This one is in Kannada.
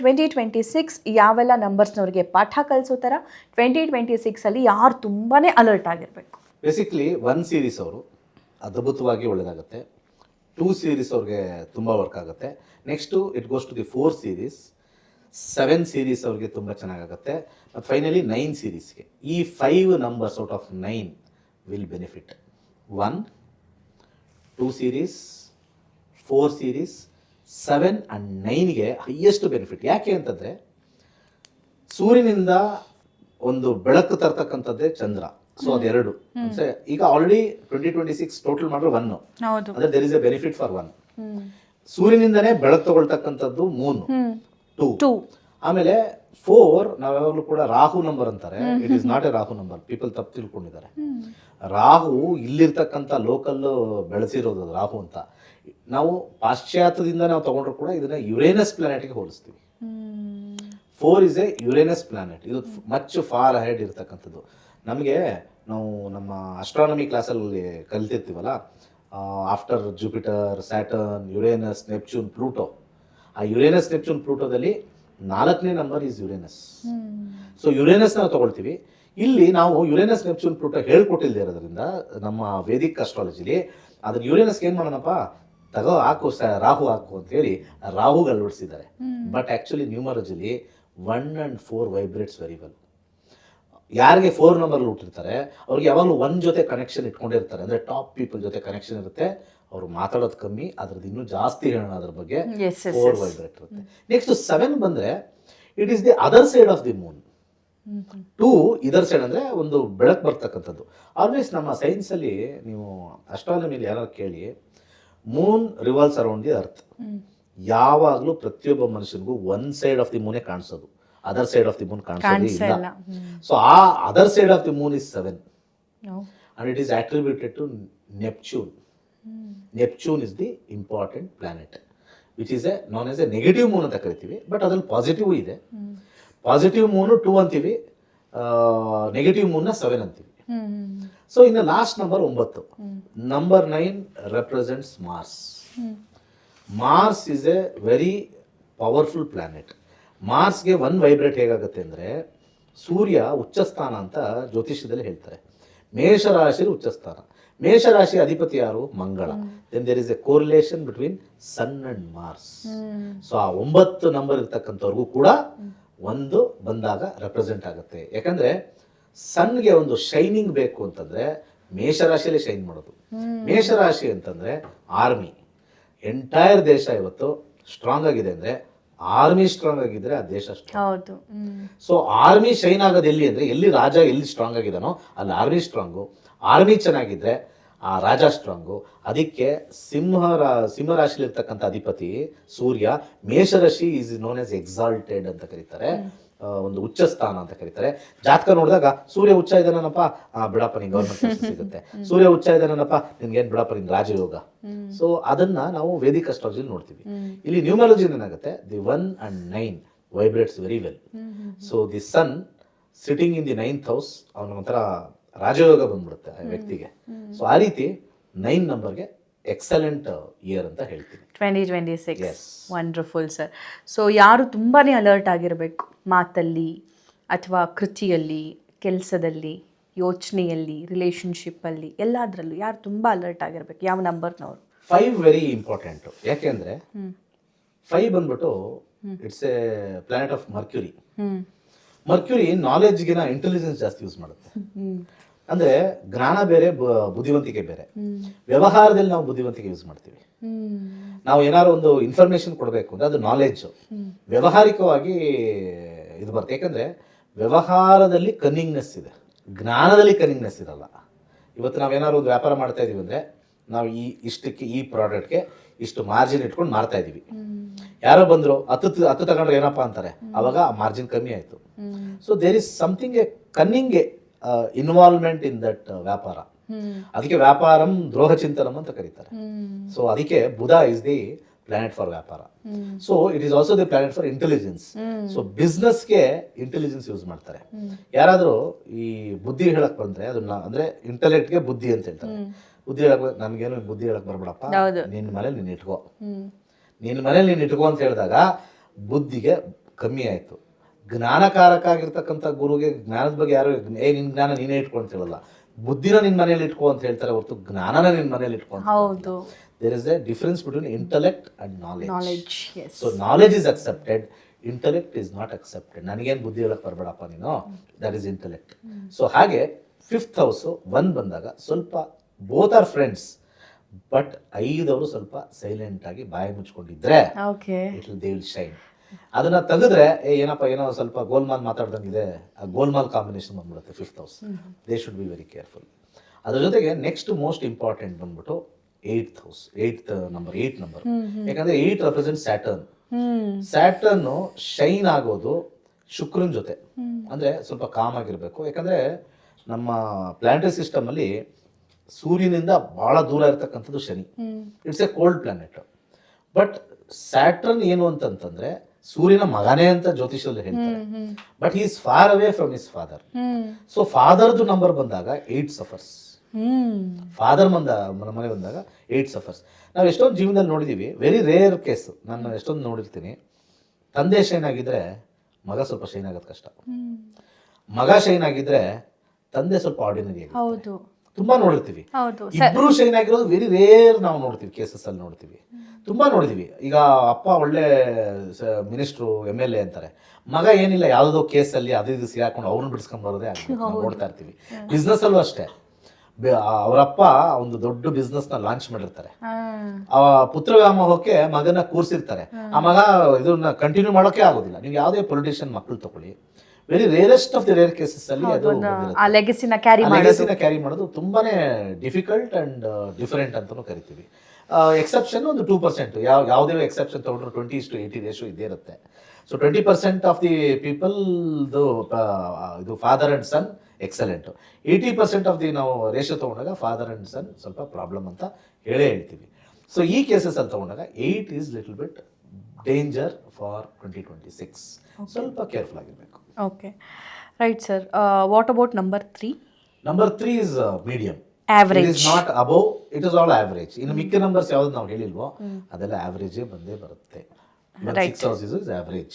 2026 ಯಾವೆಲ್ಲ ನಂಬರ್ಸ್ನವ್ರಿಗೆ ಪಾಠ ಕಲಿಸೋ ಥರ 2026ಅಲ್ಲಿ ಯಾರು ತುಂಬಾ ಅಲರ್ಟ್ ಆಗಿರಬೇಕು? ಬೇಸಿಕ್ಲಿ 1 ಸೀರೀಸ್ ಅವರು ಅದ್ಭುತವಾಗಿ ಒಳ್ಳೆಯದಾಗುತ್ತೆ. 2 ಸೀರೀಸ್ ಅವ್ರಿಗೆ ತುಂಬ ವರ್ಕ್ ಆಗುತ್ತೆ. Next it goes to the 4 series, 7 series ಅವ್ರಿಗೆ ತುಂಬ ಚೆನ್ನಾಗಾಗುತ್ತೆ. ಮತ್ತು ಫೈನಲಿ 9 ಸೀರೀಸ್ಗೆ. ಈ 5 numbers out of 9 will benefit. 1, 2 series, 4 series, 7 and 9ಗೆ ಹೈಯೆಸ್ಟ್ ಬೆನಿಫಿಟ್. ಯಾಕೆ ಅಂತಂದರೆ ಸೂರ್ಯನಿಂದ ಒಂದು ಬೆಳಕು ತರ್ತಕ್ಕಂಥದ್ದೇ ಚಂದ್ರ. ಸೊ ಅದೆರಡು. ಈಗ ಆಲ್ರೆಡಿ 2026 ಟೋಟಲ್ ಮಾಡಿದ್ರೆ 1, ಅಂದರೆ there is a benefit for 1. ಸೂರ್ಯನಿಂದನೇ ಬೆಳಕು ತಗೊಳ್ತಕ್ಕಂಥದ್ದು 2. ಆಮೇಲೆ 4 ನಾವು ಯಾವಾಗಲೂ ಕೂಡ ರಾಹು ನಂಬರ್ ಅಂತಾರೆ. It is not a Rahu number. People ತಪ್ಪು ತಿಳ್ಕೊಂಡಿದ್ದಾರೆ. ರಾಹು ಇಲ್ಲಿರ್ತಕ್ಕಂಥ ಲೋಕಲ್ ಬೆಳೆಸಿರೋದು ರಾಹು ಅಂತ. ನಾವು ಪಾಶ್ಚಾತ್ಯದಿಂದ ನಾವು ತಗೊಂಡ್ರು ಕೂಡ ಇದನ್ನ ಯುರೇನಸ್ ಪ್ಲಾನೆಟ್ಗೆ ಹೋಲಿಸ್ತೀವಿ. 4 ಇಸ್ ಎ ಯುರೇನಸ್ ಪ್ಲಾನೆಟ್. ಇದು ಮಚ್ ಫಾರ್ ಅಹೆಡ್ ಇರ್ತಕ್ಕಂಥದ್ದು. ನಮಗೆ ನಾವು ನಮ್ಮ ಅಸ್ಟ್ರಾನಮಿ ಕ್ಲಾಸಲ್ಲಿ ಕಲಿತಿರ್ತೀವಲ್ಲ, after Jupiter, Saturn, Uranus, Neptune, Pluto. ಆ ಯುರೇನಸ್, ನೆಪ್ಚೂನ್, ಪ್ಲೂಟೋದಲ್ಲಿ 4ನೇ number is Uranus. So Uranus ನಾವು ತಗೊಳ್ತೀವಿ. ಇಲ್ಲಿ ನಾವು ಯುರೇನಸ್, ನೆಪ್ಚೂನ್, ಪ್ಲೂಟೋ ಹೇಳ್ಕೊಟ್ಟಿಲ್ಲದೆ ಇರೋದ್ರಿಂದ ನಮ್ಮ ವೇದಿಕ್ ಅಸ್ಟ್ರಾಲಜಿಲಿ ಅದನ್ನ ಯುರೇನಸ್ಗೆ ಏನು ಮಾಡೋಣಪ್ಪ, ಹಾಕು ರಾಹು ಹಾಕು ಅಂತೇಳಿ ರಾಹುಗೆ ಅಳವಡಿಸಿದ್ದಾರೆ. ಬಟ್ ಆ್ಯಕ್ಚುಲಿ ನ್ಯೂಮರಾಲಜಿಲಿ 1 and 4 ವೈಬ್ರೇಟ್ಸ್ ವೆರಿ ವೆಲ್. ಯಾರಿಗೆ 4 ನಂಬರ್ ಹುಟ್ಟಿರ್ತಾರೆ ಅವ್ರಿಗೆ ಯಾವಾಗಲೂ 1 ಜೊತೆ ಕನೆಕ್ಷನ್ ಇಟ್ಕೊಂಡಿರ್ತಾರೆ. ಅಂದರೆ ಟಾಪ್ ಪೀಪಲ್ ಜೊತೆ ಕನೆಕ್ಷನ್ ಇರುತ್ತೆ. ಅವರು ಮಾತಾಡೋದು ಕಮ್ಮಿ, ಅದ್ರದ್ದು ಇನ್ನೂ ಜಾಸ್ತಿ ಹೇಳೋಣ ಅದ್ರ ಬಗ್ಗೆ. 4 ವೈಬ್ರೇಟ್ ಇರುತ್ತೆ. ನೆಕ್ಸ್ಟ್ 7 ಬಂದರೆ it is the other side of the Moon. 2 ಇದರ್ ಸೈಡ್ ಅಂದರೆ ಒಂದು ಬೆಳಕು ಬರ್ತಕ್ಕಂಥದ್ದು. ಆಲ್ವೇಸ್ ನಮ್ಮ ಸೈನ್ಸಲ್ಲಿ ನೀವು ಅಸ್ಟ್ರಾನಮಿಲಿ ಯಾರು ಕೇಳಿ, moon revolves around the earth. ಯಾವಾಗಲೂ ಪ್ರತಿಯೊಬ್ಬ ಮನುಷ್ಯನಿಗೂ 1 ಸೈಡ್ ಆಫ್ ದಿ ಮೂನೇ ಕಾಣಿಸೋದು, other side of the moon ಕಾಣಿಸೋದೇ ಇಲ್ಲ. ಸೊ ಆ other side of the moon is 7 and it is attributed to Neptune. Neptune is the important planet which is a known as a negative moon ಅಂತ ಕರಿತೀವಿ. ಬಟ್ ಅದ್ರಲ್ಲಿ ಪಾಸಿಟಿವ್ ಇದೆ. ಪಾಸಿಟಿವ್ ಮೂನು 2 ಅಂತೀವಿ, ನೆಗೆಟಿವ್ ಮೂನ್ನ 7 ಅಂತೀವಿ. ಸೊ ಇನ್ನು last number 9. Number 9 represents Mars. Mars is a very powerful planet. ಮಾರ್ಸ್ಗೆ 1 ವೈಬ್ರೇಟ್ ಹೇಗಾಗುತ್ತೆ ಅಂದರೆ, ಸೂರ್ಯ ಉಚ್ಚಸ್ಥಾನ ಅಂತ ಜ್ಯೋತಿಷ್ಯದಲ್ಲಿ ಹೇಳ್ತಾರೆ. ಮೇಷರಾಶಿಲಿ ಉಚ್ಚಸ್ಥಾನ. ಮೇಷರಾಶಿ ಅಧಿಪತಿ ಯಾರು? Mangala. Then there is a correlation between sun and Mars. So ಆ 9 ನಂಬರ್ ಇರ್ತಕ್ಕಂಥವ್ರಿಗೂ ಕೂಡ 1 ಬಂದಾಗ ರೆಪ್ರೆಸೆಂಟ್ ಆಗುತ್ತೆ. ಯಾಕಂದರೆ ಸನ್ಗೆ ಒಂದು ಶೈನಿಂಗ್ ಬೇಕು ಅಂತಂದರೆ ಮೇಷರಾಶಿಯಲ್ಲೇ ಶೈನ್ ಮಾಡೋದು. ಮೇಷರಾಶಿ ಅಂತಂದರೆ ಆರ್ಮಿ. ಎಂಟೈರ್ ದೇಶ ಇವತ್ತು ಸ್ಟ್ರಾಂಗ್ ಆಗಿದೆ ಅಂದರೆ ಆರ್ಮಿ ಸ್ಟ್ರಾಂಗ್ ಆಗಿದ್ರೆ ಆ ದೇಶ ಸ್ಟ್ರಾಂಗ್. ಸೊ ಆರ್ಮಿ ಶೈನ್ ಆಗೋದು ಎಲ್ಲಿ ಅಂದರೆ, ಎಲ್ಲಿ ರಾಜ ಎಲ್ಲಿ ಸ್ಟ್ರಾಂಗ್ ಆಗಿದ್ದಾನೋ ಅಲ್ಲಿ ಆರ್ಮಿ ಸ್ಟ್ರಾಂಗು. ಆರ್ಮಿ ಚೆನ್ನಾಗಿದ್ದರೆ ಆ ರಾಜ ಸ್ಟ್ರಾಂಗು. ಅದಕ್ಕೆ ಸಿಂಹರಾಶಿಲಿರ್ತಕ್ಕಂಥ ಅಧಿಪತಿ ಸೂರ್ಯ. ಮೇಷರಾಶಿ ಈಸ್ ನೋನ್ ಆಸ್ ಎಕ್ಸಾಲ್ಟೆಡ್ ಅಂತ ಕರೀತಾರೆ, ಒಂದು ಉಚ್ಚ ಸ್ಥಾನ ಅಂತ ಕರೀತಾರೆ. ಜಾತಕ ನೋಡಿದಾಗ ಸೂರ್ಯ ಉಚ್ಚ ಇದ್ದಾನಪ್ಪ, ಬಿಡಪ್ಪ ನಿಂಗೆ ಗೌರ್ಮೆಂಟ್ ಕೆಲಸ ಸಿಗುತ್ತೆ. ಸೂರ್ಯ ಉಚ್ಚ ಇದ್ದಾನಪ್ಪ, ನಿನ್ಗೇನು ಬಿಡಪ್ಪ ನಿನ್ ರಾಜಯೋಗ. ಸೊ ಅದನ್ನ ನಾವು ವೇದಿಕ್ ಅಸ್ಟ್ರಾಲಜಿಲಿ ನೋಡ್ತೀವಿ. ಇಲ್ಲಿ ನ್ಯೂಮರಾಲಜಿ ಏನಾಗುತ್ತೆ, the 1 and 9 vibrates very well. So the sun sitting in the 9th house, ಅವನ ಒಂಥರ ರಾಜಯೋಗ ಬಂದ್ಬಿಡುತ್ತೆ ಆ ವ್ಯಕ್ತಿಗೆ. ಸೊ ಆ ರೀತಿ 9 ನಂಬರ್ಗೆ ಎಕ್ಸಲೆಂಟ್ ಇಯರ್ ಅಂತ ಹೇಳ್ತೀನಿ 2026. Wonderful sir. ಸೊ ಯಾರು ತುಂಬಾ ಅಲರ್ಟ್ ಆಗಿರಬೇಕು ಮಾತಲ್ಲಿ ಅಥವಾ ಕೃತಿಯಲ್ಲಿ, ಕೆಲಸದಲ್ಲಿ, ಯೋಚನೆಯಲ್ಲಿ, ರಿಲೇಷನ್ಶಿಪ್ಪಲ್ಲಿ, ಎಲ್ಲದರಲ್ಲೂ ಯಾರು ತುಂಬ ಅಲರ್ಟ್ ಆಗಿರಬೇಕು? ಯಾವ ನಂಬರ್ನವರು? 5 ವೆರಿ ಇಂಪಾರ್ಟೆಂಟು. ಯಾಕೆಂದರೆ 5 ಬಂದ್ಬಿಟ್ಟು it's a planet of Mercury. Mercury ನಾಲೆಡ್ಜ್ಗಿನ ಇಂಟೆಲಿಜೆನ್ಸ್ ಜಾಸ್ತಿ ಯೂಸ್ ಮಾಡುತ್ತೆ. ಅಂದರೆ ಜ್ಞಾನ ಬೇರೆ, ಬುದ್ಧಿವಂತಿಕೆ ಬೇರೆ. ವ್ಯವಹಾರದಲ್ಲಿ ನಾವು ಬುದ್ಧಿವಂತಿಕೆ ಯೂಸ್ ಮಾಡ್ತೀವಿ. ನಾವು ಏನಾದ್ರು ಒಂದು ಇನ್ಫಾರ್ಮೇಶನ್ ಕೊಡಬೇಕು ಅಂದರೆ ಅದು ನಾಲೆಡ್ಜು. ವ್ಯಾವಹಾರಿಕವಾಗಿ ಇದು ಬರುತ್ತೆ. ಯಾಕಂದರೆ ವ್ಯವಹಾರದಲ್ಲಿ ಕನ್ನಿಂಗ್ನೆಸ್ ಇದೆ, ಜ್ಞಾನದಲ್ಲಿ ಕನ್ನಿಂಗ್ನೆಸ್ ಇರಲ್ಲ. ಇವತ್ತು ನಾವೇನಾದ್ರು ಒಂದು ವ್ಯಾಪಾರ ಮಾಡ್ತಾ ಇದೀವಿ ಅಂದರೆ ನಾವು ಇಷ್ಟಕ್ಕೆ ಈ ಪ್ರಾಡಕ್ಟ್ಗೆ ಇಷ್ಟು ಮಾರ್ಜಿನ್ ಇಟ್ಕೊಂಡು ಮಾರ್ತಾ ಇದ್ದೀವಿ. ಯಾರೋ ಬಂದರು 10 ತಗೊಂಡ್ರೆ ಏನಪ್ಪ ಅಂತಾರೆ, ಅವಾಗ ಆ ಮಾರ್ಜಿನ್ ಕಮ್ಮಿ ಆಯಿತು. So there is something a cunning involvement in that ವ್ಯಾಪಾರ. ಅದಕ್ಕೆ ವ್ಯಾಪಾರಂ ದ್ರೋಹ ಚಿಂತನಂ ಅಂತ ಕರೀತಾರೆ. ಸೊ ಅದಕ್ಕೆ Budha is the planet for ವ್ಯಾಪಾರ. So it is also the planet for intelligence. So ಬಿಸ್ನೆಸ್ಗೆ ಇಂಟೆಲಿಜೆನ್ಸ್ ಯೂಸ್ ಮಾಡ್ತಾರೆ. ಯಾರಾದರೂ ಈ ಬುದ್ಧಿ ಹೇಳಕ್ ಬಂದ್ರೆ ಅದನ್ನ ಅಂದ್ರೆ ಇಂಟೆಲೆಕ್ಟ್ಗೆ ಬುದ್ಧಿ ಅಂತ ಹೇಳ್ತಾರೆ. ಬುದ್ಧಿ ಹೇಳಕ್ ನನ್ಗೇನು ಬುದ್ಧಿ ಹೇಳಕ್ ಬರ್ಬೇಡಪ್ಪ, ನಿನ್ನ ಮನೇಲಿ ನೀನು ಇಟ್ಕೋ, ನಿನ್ನ ಮನೇಲಿ ನೀನು ಇಟ್ಕೋ ಅಂತ ಹೇಳಿದಾಗ ಬುದ್ಧಿಗೆ ಕಮ್ಮಿ ಆಯಿತು. ಜ್ಞಾನಕಾರಕ ಆಗಿರ್ತಕ್ಕಂಥ ಗುರುಗೆ ಜ್ಞಾನದ ಬಗ್ಗೆ ಯಾರು ನಿನ್ನ ಜ್ಞಾನ ನೀನೇ ಇಟ್ಕೊ ಅಂತ ಹೇಳಲ್ಲ, ಬುದ್ಧಿನ ನಿನ್ನ ಮನೇಲಿ ಇಟ್ಕೊ ಅಂತ ಹೇಳ್ತಾರೆ ಹೊರತು ಜ್ಞಾನನ ನಿನ್ನ ಮನೇಲಿ ಇಟ್ಕೊ. ಹೌದು. There is a difference between intellect and knowledge. Knowledge, yes. So knowledge is accepted, intellect is not accepted. ನನಗೇನು ಬುದ್ಧಿ ಹೇಳಕ್ಕೆ ಬರಬೇಡಪ್ಪ ನೀನು, ದಟ್ ಈಸ್ ಇಂಟೆಲೆಕ್ಟ್. ಸೊ ಹಾಗೆ 5th ಹೌಸು 1 ಬಂದಾಗ ಸ್ವಲ್ಪ ಬೋತ್ ಆರ್ ಫ್ರೆಂಡ್ಸ್, ಬಟ್ 5 ಅವರು ಸ್ವಲ್ಪ ಸೈಲೆಂಟ್ ಆಗಿ ಬಾಯಿ ಮುಚ್ಕೊಂಡಿದ್ರೆ ಓಕೆ, ದೇ ವಿಲ್ ಶೈನ್. ಅದನ್ನ ತೆಗೆದ್ರೆ ಏನಪ್ಪ ಏನೋ ಸ್ವಲ್ಪ ಗೋಲ್ಮಾಲ್ ಮಾತಾಡ್ದಂಗಿದೆ, ಆ ಗೋಲ್ಮಾಲ್ ಕಾಂಬಿನೇಷನ್ ಬಂದ್ಬಿಡುತ್ತೆ 5th house. They should be very careful. ಅದ್ರ ಜೊತೆಗೆ ನೆಕ್ಸ್ಟ್ ಮೋಸ್ಟ್ ಇಂಪಾರ್ಟೆಂಟ್ ಬಂದ್ಬಿಟ್ಟು 8th ಹೌಸ್, 8th ನಂಬರ್. ಯಾಕಂದ್ರೆ 8 ರೆಪ್ರೆಸೆಂಟ್ ಸ್ಯಾಟರ್ನ್. ಸ್ಯಾಟರ್ನ್ ಶೈನ್ ಆಗೋದು ಶುಕ್ರನ್ ಜೊತೆ, ಅಂದ್ರೆ ಸ್ವಲ್ಪ ಕಾಮ್ ಆಗಿರ್ಬೇಕು. ಯಾಕಂದ್ರೆ ನಮ್ಮ ಪ್ಲಾನೆಟರಿ ಸಿಸ್ಟಮ್ ಅಲ್ಲಿ ಸೂರ್ಯನಿಂದ ಬಹಳ ದೂರ ಇರತಕ್ಕಂಥದ್ದು Shani. It's a cold planet. But Saturn ಏನು ಅಂತಂತಂದ್ರೆ ಸೂರ್ಯನ ಮಗನೇ ಅಂತ ಜ್ಯೋತಿಷದಲ್ಲಿ ಹೇಳ್ತಾರೆ. But he is far away from his father. So ಫಾದರ್ದು ನಂಬರ್ ಬಂದಾಗ 8 ಸಫರ್ಸ್. ಫಾದರ್ ಮನೆ ಬಂದಾಗ 8 ಸಫರ್ಸ್. ನಾವು ಎಷ್ಟೊಂದು ಜೀವನದಲ್ಲಿ ನೋಡಿದೀವಿ, ವೆರಿ ರೇರ್ ಕೇಸ್. ನಾನು ಎಷ್ಟೊಂದು ನೋಡಿರ್ತೀನಿ, ತಂದೆ ಶೈನ್ ಆಗಿದ್ರೆ ಮಗ ಸ್ವಲ್ಪ ಶೈನ್ ಆಗೋದು ಕಷ್ಟ, ಮಗ ಶೈನ್ ಆಗಿದ್ರೆ ತಂದೆ ಸ್ವಲ್ಪ ಆರ್ಡಿನರಿ ಆಗಿ. ಹೌದು, ತುಂಬಾ ನೋಡಿರ್ತೀವಿ. ಹೌದು. ಇಬ್ರು ಶೈನ್ ಆಗಿರೋದು ವೆರಿ ರೇರ್ ನಾವು ನೋಡ್ತೀವಿ, ಕೇಸಸ್ ಅಲ್ಲಿ ನೋಡ್ತೀವಿ, ತುಂಬಾ ನೋಡಿದೀವಿ. ಈಗ ಅಪ್ಪ ಒಳ್ಳೆ ಮಿನಿಸ್ಟ್ರು MLA ಅಂತಾರೆ, ಮಗ ಏನಿಲ್ಲ ಯಾವುದೋ ಕೇಸಲ್ಲಿ ಅದು ಇದು ಸಿಗಾಕೊಂಡು ಅವ್ರನ್ನ ಬಿಡಿಸ್ಕೊಂಡ್ ಬರೋದೇ ನಾವು ನೋಡ್ತಾ ಇರ್ತೀವಿ. ಬಿಸ್ನೆಸ್ ಅಲ್ಲೂ ಅಷ್ಟೇ, ಅವರಪ್ಪ ಒಂದು ದೊಡ್ಡ ಬಿಸ್ನೆಸ್ ನ ಲಾಂಚ್ ಮಾಡಿರ್ತಾರೆ, ಆ ಪುತ್ರ ವ್ಯಾಮೋಹಕ್ಕೆ ಮಗನ ಕೂರ್ಸಿರ್ತಾರೆ, ಆ ಮಗ ಇದನ್ನ ಕಂಟಿನ್ಯೂ ಮಾಡೋಕೆ ಆಗೋದಿಲ್ಲ. ನೀವು ಯಾವುದೇ ಪೊಲಿಟಿಷಿಯನ್ ಮಕ್ಕಳು ತಗೊಳ್ಳಿ, very rarest of the rare cases ಅಲ್ಲಿ ಅದು ಆ ಲೆಗಸಿನ ಕ್ಯಾರಿ ಮಾಡೋದು ತುಂಬಾನೇ ಡಿಫಿಕಲ್ಟ್ ಅಂಡ್ ಡಿಫರೆಂಟ್ ಅಂತಾನು ಕರಿತೀವಿ. ಎಕ್ಸೆಪ್ಷನ್ ಒಂದು 2%. ಯಾವುದೇ ಎಕ್ಸೆಪ್ಷನ್ ತಗೊಂಡ್ರೆ 20:80 ರೇಷೋ ಇದ್ದೇ ಇರುತ್ತೆ. ಸೊ 20% ಆಫ್ ದಿ ಪೀಪಲ್ ಇದು father and son excellent. 80% of the ನಾವು ರೇಷೋ ತಗೊಂಡಾಗ ಫಾದರ್ ಅಂಡ್ ಸನ್ ಸ್ವಲ್ಪ ಪ್ರಾಬ್ಲಮ್ ಅಂತ ಹೇಳ್ತೀವಿ. ಸೊ ಈ ಕೇಸಸ್ ಅಲ್ಲಿ ತಗೊಂಡಾಗ 8 is little bit danger for 2026. ಸ್ವಲ್ಪ ಕೇರ್ಫುಲ್ ಆಗಿರಬೇಕು. Okay, right sir. What about number 3? Number 3 is medium. Average. It is not above, it is all average. ಇನ್ನು ಮಿಕ್ಕ ನಂಬರ್ಸ್ ಯಾವ್ದು ನಾವು ಹೇಳಿಲ್ವೋ ಅದೆಲ್ಲ ಆವರೇಜೇ ಬಂದೇ ಬರುತ್ತೆ. 6 houses is average.